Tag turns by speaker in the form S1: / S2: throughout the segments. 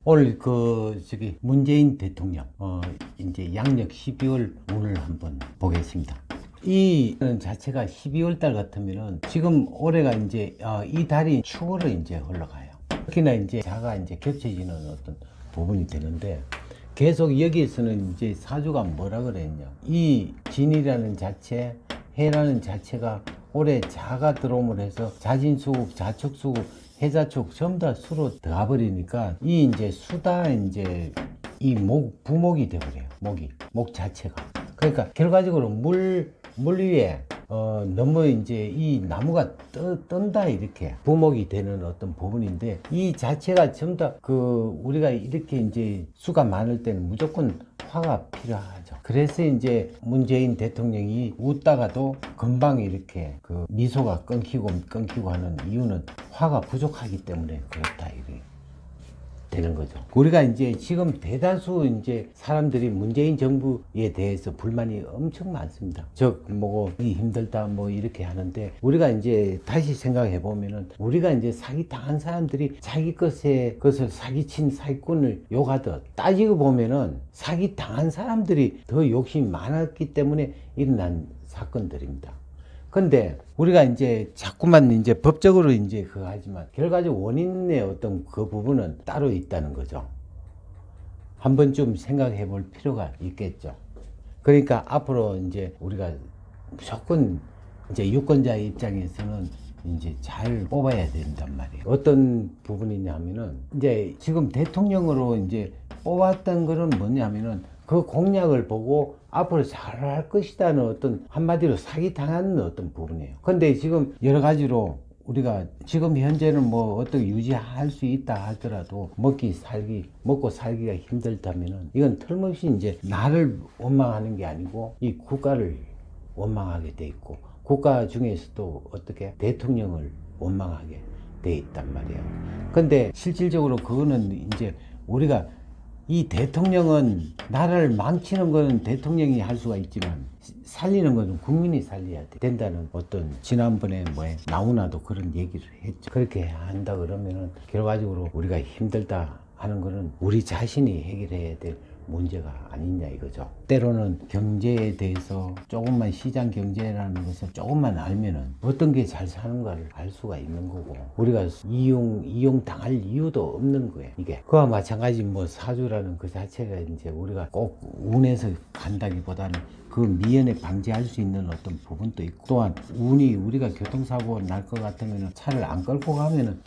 S1: 올 문재인 대통령 이제 양력 12월 운을 한번 보겠습니다. 이 자체가 12월 달 같으면은 지금 올해가 이제 이 달이 추월로 이제 흘러가요. 특히나 이제 자가 이제 겹쳐지는 어떤 부분이 되는데, 계속 여기에서는 이제 사주가 뭐라 그랬냐, 이 진이라는 자체, 해라는 자체가 올해 자가 들어옴을 해서 자진수국, 자축수국, 해자축 전부 다 수로 들어가 버리니까 이 이제 수다 이제 이 부목이 돼버려요. 목 자체가. 그러니까 결과적으로 물 위에 너무 이제 이 나무가 뜬다, 이렇게 부목이 되는 어떤 부분인데, 이 자체가 전부 다 우리가 이렇게 이제 수가 많을 때는 무조건 화가 필요하죠. 그래서 이제 문재인 대통령이 웃다가도 금방 이렇게 미소가 끊기고 하는 이유는 화가 부족하기 때문에 그렇다, 이게 되는 거죠. 우리가 이제 지금 대다수 이제 사람들이 문재인 정부에 대해서 불만이 엄청 많습니다. 이 힘들다 이렇게 하는데, 우리가 이제 다시 생각해 보면은, 우리가 이제 사기 당한 사람들이 자기 것을 사기친 사기꾼을 욕하듯, 따지고 보면은 사기 당한 사람들이 더 욕심이 많았기 때문에 일어난 사건들입니다. 근데 우리가 이제 자꾸만 이제 법적으로 이제 하지만 결과적 원인의 어떤 부분은 따로 있다는 거죠. 한 번쯤 생각해 볼 필요가 있겠죠. 그러니까 앞으로 이제 우리가 무조건 이제 유권자 입장에서는 이제 잘 뽑아야 된단 말이에요. 어떤 부분이냐면은, 이제 지금 대통령으로 이제 뽑았던 거는 뭐냐면은, 그 공약을 보고 앞으로 잘할 것이다는 어떤, 한마디로 사기당하는 어떤 부분이에요. 근데 지금 여러 가지로 우리가 지금 현재는 어떻게 유지할 수 있다 하더라도 먹고 살기가 힘들다면은, 이건 틀림없이 이제 나를 원망하는 게 아니고 이 국가를 원망하게 돼 있고, 국가 중에서도 어떻게 대통령을 원망하게 돼 있단 말이에요. 근데 실질적으로 그거는 이제 우리가, 이 대통령은 나라를 망치는 거는 대통령이 할 수가 있지만 살리는 거는 국민이 살려야 된다는 어떤, 지난번에 나훈아도 그런 얘기를 했죠. 그렇게 한다 그러면은 결과적으로 우리가 힘들다 하는 거는 우리 자신이 해결해야 될 문제가 아니냐 이거죠. 때로는 경제에 대해서 조금만, 시장 경제라는 것을 조금만 알면은 어떤 게 잘 사는가를 알 수가 있는 거고, 우리가 이용 당할 이유도 없는 거예요. 이게 그와 마찬가지 사주라는 그 자체가 이제 우리가 꼭 운에서 간다기보다는 그 미연에 방지할 수 있는 어떤 부분도 있고, 또한 우리가 교통사고 날 것 같으면 차를 안 끌고 가면은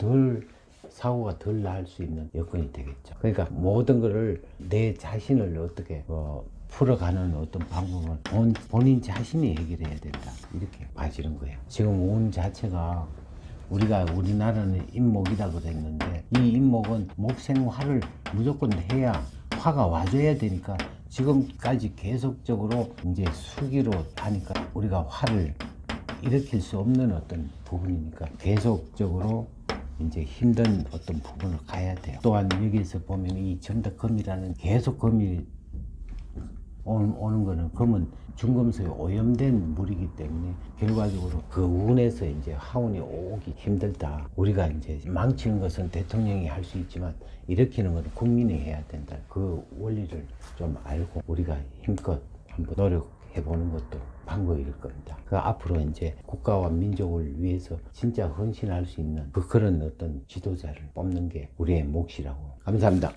S1: 사고가 덜 날 수 있는 여건이 되겠죠. 그러니까 모든 거를, 내 자신을 어떻게 풀어가는 어떤 방법은 본인 자신이 해결해야 된다, 이렇게 봐지는 거예요. 지금 운 자체가, 우리나라는 임목이다 그랬는데, 이 임목은 목생화를 무조건 해야 화가 와줘야 되니까, 지금까지 계속적으로 이제 수기로 하니까 우리가 화를 일으킬 수 없는 어떤 부분이니까 계속적으로 이제 힘든 어떤 부분을 가야 돼요. 또한 여기에서 보면 이 정덕금이라는, 계속 금이 오는 거는, 금은 중금속에 오염된 물이기 때문에 결과적으로 그 운에서 이제 하운이 오기 힘들다. 우리가 이제 망치는 것은 대통령이 할 수 있지만 일으키는 것은 국민이 해야 된다. 그 원리를 좀 알고 우리가 힘껏 한번 노력해보는 것도 방법일 겁니다. 앞으로 이제 국가와 민족을 위해서 진짜 헌신할 수 있는 그런 어떤 지도자를 뽑는 게 우리의 몫이라고. 감사합니다.